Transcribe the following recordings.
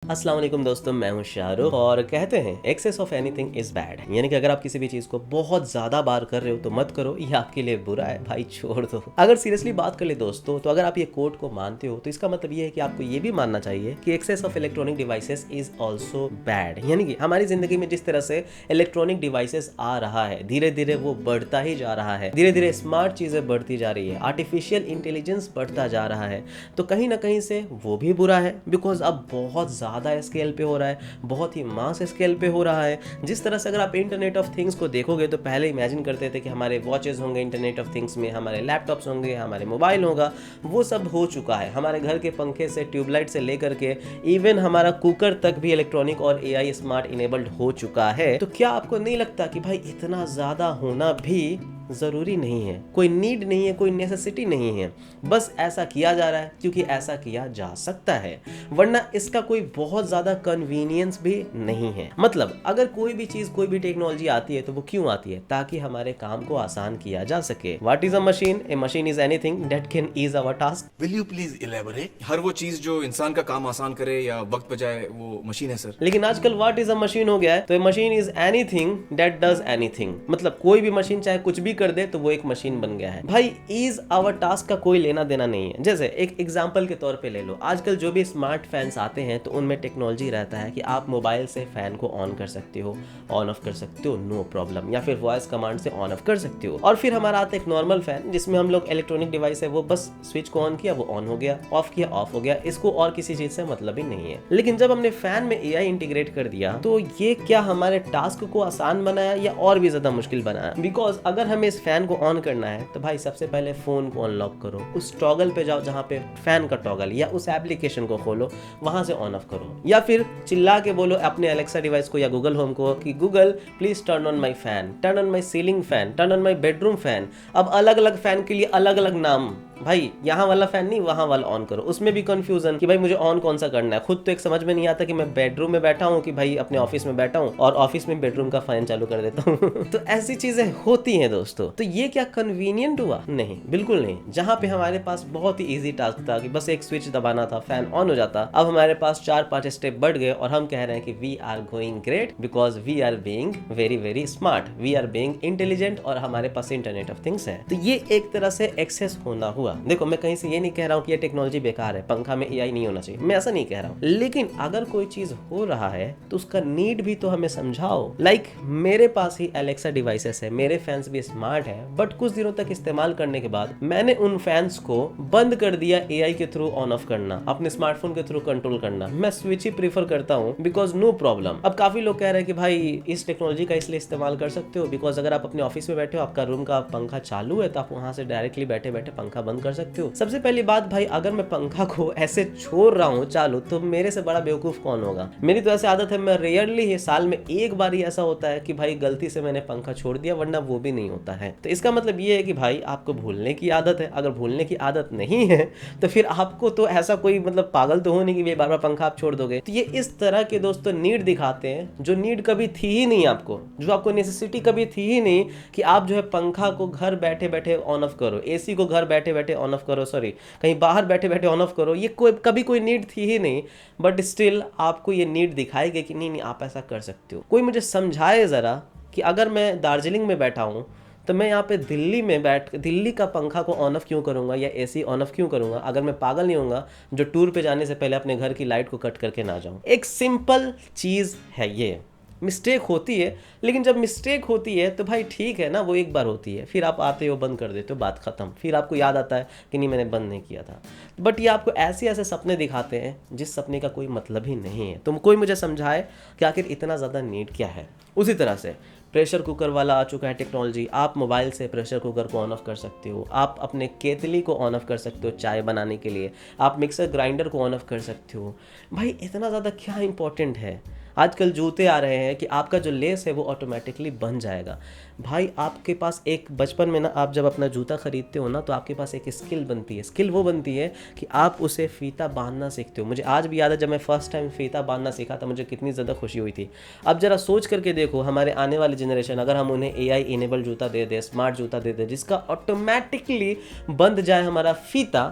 अस्सलाम वालेकुम दोस्तों, मैं हूं शाहरुख और कहते हैं excess of anything is bad. यानी कि अगर आप किसी भी चीज को बहुत ज्यादा बार कर रहे हो तो मत करो, ये आपके लिए बुरा है, भाई छोड़ दो। अगर सीरियसली बात कर ले दोस्तों, तो अगर आप ये कोट को मानते हो तो इसका मतलब ये है कि आपको ये भी मानना चाहिए कि excess of electronic devices is also bad. यानी कि हमारी जिंदगी में जिस तरह से इलेक्ट्रॉनिक डिवाइसेस आ रहा है, धीरे धीरे वो बढ़ता ही जा रहा है, धीरे धीरे स्मार्ट चीजें बढ़ती जा रही है, आर्टिफिशियल इंटेलिजेंस बढ़ता जा रहा है, तो कहीं ना कहीं से वो भी बुरा है। बिकॉज अब बहुत ज़्यादा स्केल पे हो रहा है, बहुत ही मास स्केल पे हो रहा है। जिस तरह से अगर आप इंटरनेट ऑफ थिंग्स को देखोगे तो पहले इमेजिन करते थे कि हमारे वॉचेस होंगे इंटरनेट ऑफ थिंग्स में, हमारे लैपटॉप्स होंगे, हमारे मोबाइल होगा, वो सब हो चुका है। हमारे घर के पंखे से ट्यूबलाइट से लेकर के इवन हमारा कुकर तक भी इलेक्ट्रॉनिक और एआई स्मार्ट इनेबल्ड हो चुका है। तो क्या आपको नहीं लगता कि भाई इतना ज़्यादा होना भी ज़रूरी नहीं है, कोई नीड नहीं है, कोई नेसेसिटी नहीं है, बस ऐसा किया जा रहा है क्योंकि ऐसा किया जा सकता है, वरना इसका कोई बहुत ज़्यादा कन्वीनियंस भी नहीं है। मतलब अगर कोई भी चीज़, कोई भी टेक्नोलॉजी आती है तो वो क्यों आती है? ताकि हमारे काम को आसान किया जा सके। What is a machine? A machine is anything that can ease our task. Will you please elaborate? हर वो चीज जो इंसान का काम आसान करे या वक्त बचाए वो मशीन है सर। लेकिन आजकल व्हाट इज अ मशीन हो गया है, तो machine is anything that does anything. मतलब कोई भी मशीन चाहे कुछ भी कर दे तो वो एक मशीन बन गया है। भाई इज आवर टास्क का कोई लेना देना नहीं है। जैसे एक एग्जांपल के तौर पे ले लो, आजकल जो भी स्मार्ट फैंस आते हैं तो उनमें टेक्नोलॉजी रहता है कि आप मोबाइल से फैन को ऑन कर सकते हो, ऑन ऑफ कर सकते हो, नो प्रॉब्लम, या फिर वॉइस कमांड से ऑन ऑफ कर सकते हो। और फिर हमारा आता है एक नॉर्मल फैन जिसमें हम लोग इलेक्ट्रॉनिक डिवाइस है, वो बस स्विच को ऑन किया वो ऑन हो गया, ऑफ किया ऑफ हो गया, इसको और किसी चीज से मतलब ही नहीं है। लेकिन जब हमने फैन में एआई इंटीग्रेट कर दिया तो ये क्या हमारे टास्क को आसान बनाया या और भी ज्यादा मुश्किल बनाया? बिकॉज अगर हमें इस फैन को ऑन करना है तो भाई सबसे पहले फोन को अनलॉक करो, उस टॉगल पे जाओ जहाँ पे फैन का टॉगल, या उस एप्लीकेशन को खोलो, वहां से ऑन ऑफ करो, या फिर चिल्ला के बोलो अपने अलेक्सा डिवाइस को या गूगल होम को कि Google please turn on my fan, turn on my ceiling fan, turn on my bedroom fan. अब अलग अलग फैन के लिए अलग अलग नाम, भाई यहाँ वाला फैन नहीं वहां वाला ऑन करो, उसमें भी कंफ्यूजन कि भाई मुझे ऑन कौन सा करना है। खुद तो एक समझ में नहीं आता कि मैं बेडरूम में बैठा हूँ कि भाई अपने ऑफिस में बैठा हूँ और ऑफिस में बेडरूम का फैन चालू कर देता हूँ। तो ऐसी चीजें होती हैं दोस्तों। तो ये क्या कन्वीनियंट हुआ? नहीं, बिल्कुल नहीं। जहाँ पे हमारे पास बहुत ही ईजी टास्क था कि बस एक स्विच दबाना था, फैन ऑन हो जाता, अब हमारे पास 4-5 स्टेप बढ़ गए और हम कह रहे हैं कि we are going great because we are being very very smart, we are being intelligent और हमारे पास इंटरनेट ऑफ थिंग्स है। तो ये एक तरह से एक्सेस होना हुआ। देखो मैं कहीं से ये नहीं कह रहा हूँ कि ये टेक्नोलॉजी बेकार है, पंखा में एआई नहीं होना चाहिए, मैं ऐसा नहीं कह रहा हूँ। लेकिन अगर कोई चीज हो रहा है तो उसका नीड भी तो हमें समझाओ। लाइक मेरे पास ही एलेक्सा डिवाइसेस है, मेरे फैंस भी स्मार्ट है, बट कुछ दिनों तक इस्तेमाल करने के बाद मैंने उन फैंस को बंद कर दिया एआई के थ्रू ऑन ऑफ करना, अपने स्मार्टफोन के थ्रू कंट्रोल करना। मैं स्विच ही प्रीफर करता हूँ बिकॉज नो प्रॉब्लम। अब काफी लोग कह रहे हैं कि भाई इस टेक्नोलॉजी का इसलिए इस्तेमाल कर सकते हो बिकॉज अगर आप अपने ऑफिस में बैठे हो, आपका रूम का पंखा चालू है, तो आप वहां से डायरेक्टली बैठे बैठे पंखा बंद कर सकते हो। सबसे पहली बात भाई, अगर मैं पंखा को ऐसे छोड़ रहा हूँ चालू तो मेरे से बड़ा बेवकूफ कौन होगा? मेरी तो ऐसे आदत है, मैं रेयरली ही साल में एक बार ही ऐसा होता है कि भाई गलती से मैंने पंखा छोड़ दिया, वरना वो भी नहीं होता है। तो इसका मतलब ये है कि भाई आपको भूलने की आदत है। अगर भूलने की आदत नहीं है तो फिर आपको तो ऐसा कोई मतलब पागल तो हो नहीं कि बार बार पंखा आप छोड़ दोगे। तो ये इस तरह के दोस्तों नीड दिखाते हैं जो नीड कभी थी ही नहीं आपको, जो आपको नेसेसिटी कभी थी ही नहीं कि आप जो है पंखा को घर बैठे बैठे ऑन ऑफ करो, एसी को घर बैठे बैठे ऑन ऑफ करो, सॉरी कहीं बाहर बैठे बैठे ऑन ऑफ करो। ये कभी कोई नीड थी ही नहीं, बट स्टिल आपको ये नीड दिखाई गई कि नहीं नहीं आप ऐसा कर सकते हो। कोई मुझे समझाए ज़रा कि अगर मैं दार्जिलिंग में बैठा हूँ तो मैं यहाँ पे दिल्ली में बैठ दिल्ली का पंखा को ऑन ऑफ क्यों करूँगा या एसी ऑन ऑफ क्यों करूँगा? अगर मैं पागल नहीं होऊंगा जो टूर पे जाने से पहले अपने घर की लाइट को कट करके ना जाऊँ। एक सिंपल चीज़ है ये। मिस्टेक होती है, लेकिन जब मिस्टेक होती है तो भाई ठीक है ना, वो एक बार होती है, फिर आप आते हो बंद कर देते हो, बात खत्म। फिर आपको याद आता है कि नहीं मैंने बंद नहीं किया था। बट ये आपको ऐसे ऐसे सपने दिखाते हैं जिस सपने का कोई मतलब ही नहीं है। तुम कोई मुझे समझाए कि आखिर इतना ज़्यादा नीड क्या है। उसी तरह से प्रेशर कुकर वाला आ चुका है टेक्नोलॉजी, आप मोबाइल से प्रेशर कुकर को ऑन ऑफ कर सकते हो, आप अपने केतली को ऑन ऑफ कर सकते हो चाय बनाने के लिए, आप मिक्सर ग्राइंडर को ऑन ऑफ कर सकते हो। भाई इतना ज़्यादा क्या इंपॉर्टेंट है? आजकल जूते आ रहे हैं कि आपका जो लेस है वो ऑटोमेटिकली बन जाएगा। भाई आपके पास एक बचपन में ना, आप जब अपना जूता खरीदते हो ना तो आपके पास एक स्किल बनती है। स्किल वो बनती है कि आप उसे फीता बांधना सीखते हो। मुझे आज भी याद है जब मैं फर्स्ट टाइम फीता बांधना सीखा था, मुझे कितनी ज़्यादा खुशी हुई थी। अब जरा सोच करके देखो हमारे आने वाली जनरेशन, अगर हम उन्हें एआई इनेबल जूता दे दे, स्मार्ट जूता दे दे जिसका ऑटोमेटिकली बंध जाए हमारा फीता,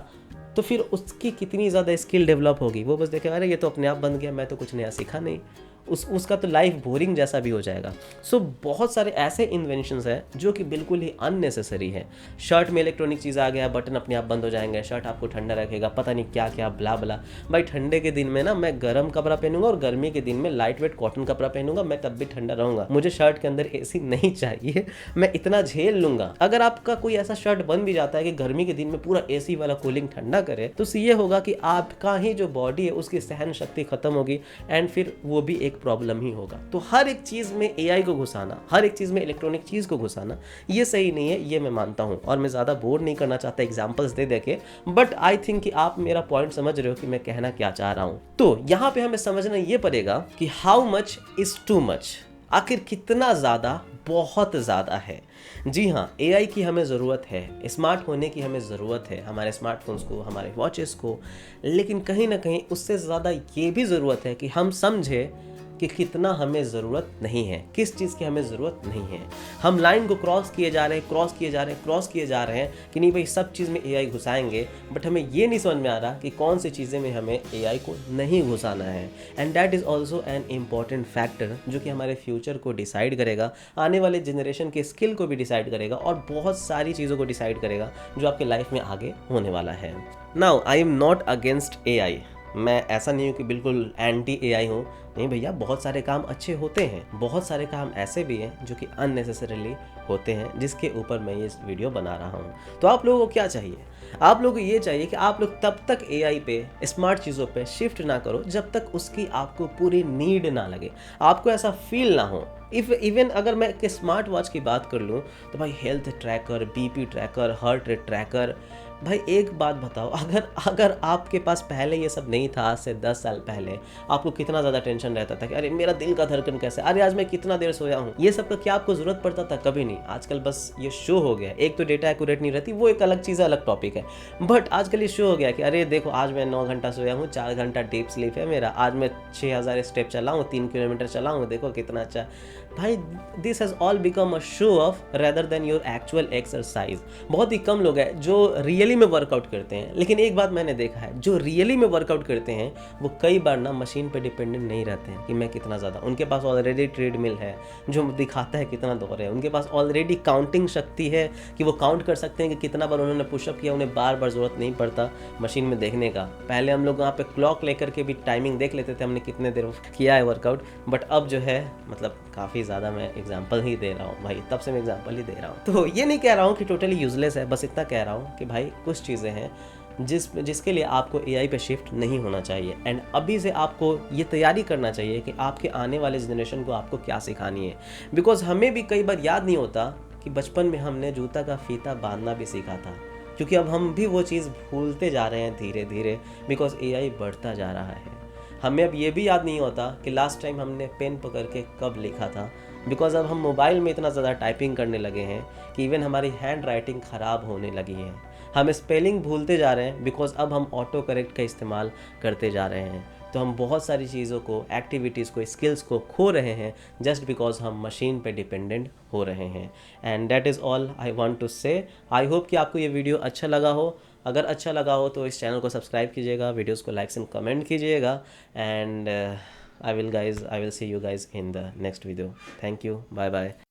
तो फिर उसकी कितनी ज़्यादा स्किल डेवलप होगी। वो बस देखे अरे ये तो अपने आप बन गया, मैं तो कुछ नया सीखा नहीं, उसका तो लाइफ बोरिंग जैसा भी हो जाएगा। सो बहुत सारे ऐसे इन्वेंशंस हैं जो कि बिल्कुल ही अननेसेसरी है। शर्ट में इलेक्ट्रॉनिक चीज़ आ गया, बटन अपने आप बंद हो जाएंगे, शर्ट आपको ठंडा रखेगा, पता नहीं क्या क्या ब्ला ब्ला। भाई ठंडे के दिन में ना मैं गर्म कपड़ा पहनूंगा और गर्मी के दिन में लाइट वेट कॉटन कपड़ा पहनूंगा, मैं तब भी ठंडा रहूंगा। मुझे शर्ट के अंदर एसी नहीं चाहिए, मैं इतना झेल लूंगा। अगर आपका कोई ऐसा शर्ट बन भी जाता है कि गर्मी के दिन में पूरा एसी वाला कूलिंग ठंडा करे, तो ये होगा कि आपका ही जो बॉडी है उसकी सहन शक्ति खत्म होगी एंड फिर वो भी एक प्रॉब्लम ही होगा। तो हर एक चीज में एआई को घुसाना, हर एक चीज में इलेक्ट्रॉनिक चीज को घुसाना, ये सही नहीं है, ये मैं मानता हूं। और मैं ज्यादा बोर नहीं करना चाहता एग्जांपल्स दे देके, बट आई थिंक कि आप मेरा पॉइंट समझ रहे हो कि मैं कहना क्या चाह रहा हूं। तो यहां पे हमें समझना ये पड़ेगा कि how much is too much, आखिर कितना ज़्यादा बहुत ज़्यादा है। जी हाँ, एआई की हमें ज़रूरत है, स्मार्ट होने की हमें ज़रूरत है, हमारे स्मार्टफोन्स को, हमारे वॉचेस को, लेकिन कहीं ना कहीं उससे ज़्यादा ये भी ज़रूरत है कि हम समझें कि कितना हमें ज़रूरत नहीं है, किस चीज़ की हमें ज़रूरत नहीं है। हम लाइन को क्रॉस किए जा रहे हैं, क्रॉस किए जा रहे हैं, क्रॉस किए जा रहे हैं कि नहीं भाई सब चीज़ में एआई घुसाएंगे, बट हमें ये नहीं समझ में आ रहा कि कौन सी चीज़ें में हमें एआई को नहीं घुसाना है। And that is also an important factor जो कि हमारे फ्यूचर को डिसाइड करेगा, आने वाले जनरेशन के स्किल को भी डिसाइड करेगा और बहुत सारी चीज़ों को डिसाइड करेगा जो आपके लाइफ में आगे होने वाला है। Now I am not against AI, मैं ऐसा नहीं हूँ कि बिल्कुल एंटी एआई हूँ, नहीं भैया, बहुत सारे काम अच्छे होते हैं, बहुत सारे काम ऐसे भी हैं जो कि अननेसेसरीली होते हैं, जिसके ऊपर मैं ये वीडियो बना रहा हूँ। तो आप लोगों को क्या चाहिए? आप लोगों को ये चाहिए कि आप लोग तब तक एआई पे, स्मार्ट चीज़ों पे शिफ्ट ना करो जब तक उसकी आपको पूरी नीड ना लगे, आपको ऐसा फील ना हो। इवन अगर मैं एक स्मार्ट वॉच की बात कर लूँ तो भाई health tracker, BP tracker, heart rate tracker, भाई एक बात बताओ, अगर आपके पास पहले ये सब नहीं था, आज से 10 साल पहले आपको कितना ज़्यादा टेंशन रहता था कि अरे मेरा दिल का धड़कन कैसे, अरे आज मैं कितना देर सोया हूँ, ये सब का क्या आपको ज़रूरत पड़ता था? कभी नहीं। आजकल बस ये शो हो गया, एक तो डेटा एक्यूरेट नहीं रहती, वो एक अलग चीज़ है, अलग टॉपिक है, बट आजकल ये शो हो गया कि अरे देखो आज मैं 9 घंटा सोया हूँ, 4 घंटा डीप स्लीप है मेरा, आज मैं 6000 स्टेप चलाऊँ, 3 किलोमीटर चलाऊँ, देखो कितना अच्छा। भाई this has all become a show off rather than your actual exercise. बहुत ही कम लोग हैं जो रियली में वर्कआउट करते हैं, लेकिन एक बात मैंने देखा है, जो रियली में वर्कआउट करते हैं वो कई बार ना मशीन पे डिपेंडेंट नहीं रहते हैं कि मैं कितना ज़्यादा, उनके पास ऑलरेडी ट्रेडमिल है जो दिखाता है कितना दौड़ है, उनके पास ऑलरेडी काउंटिंग शक्ति है कि वो काउंट कर सकते हैं कि कितना बार उन्होंने पुशअप किया, उन्हें बार बार ज़रूरत नहीं पड़ता मशीन में देखने का। पहले हम लोग वहाँ पे क्लॉक लेकर के भी टाइमिंग देख लेते थे हमने कितने देर किया है वर्कआउट, बट अब जो है मतलब काफ़ी ज़्यादा मैं एग्जांपल ही दे रहा हूँ भाई, तब से मैं एग्जांपल ही दे रहा हूँ। तो ये नहीं कह रहा हूँ कि टोटली यूजलेस है, बस इतना कह रहा हूँ कि भाई कुछ चीज़ें हैं जिसके लिए आपको एआई पे शिफ्ट नहीं होना चाहिए। एंड अभी से आपको ये तैयारी करना चाहिए कि आपके आने वाले जनरेशन को आपको क्या सिखानी है, बिकॉज हमें भी कई बार याद नहीं होता कि बचपन में हमने जूता का फीता बांधना भी सीखा था, क्योंकि अब हम भी वो चीज़ भूलते जा रहे हैं धीरे धीरे, बिकॉज एआई बढ़ता जा रहा है। हमें अब ये भी याद नहीं होता कि लास्ट टाइम हमने पेन पकड़ के कब लिखा था, बिकॉज अब हम मोबाइल में इतना ज़्यादा टाइपिंग करने लगे हैं कि इवन हमारी हैंड राइटिंग ख़राब होने लगी है। हम स्पेलिंग भूलते जा रहे हैं बिकॉज अब हम ऑटो करेक्ट का इस्तेमाल करते जा रहे हैं। तो हम बहुत सारी चीज़ों को, एक्टिविटीज़ को, स्किल्स को खो रहे हैं जस्ट बिकॉज हम मशीन पे डिपेंडेंट हो रहे हैं। And that is all I want to say. I hope कि आपको ये वीडियो अच्छा लगा हो। अगर अच्छा लगा हो तो इस चैनल को सब्सक्राइब कीजिएगा, वीडियोस को लाइक्स एंड कमेंट कीजिएगा। And I will see you guys in the next video. Thank you. Bye bye.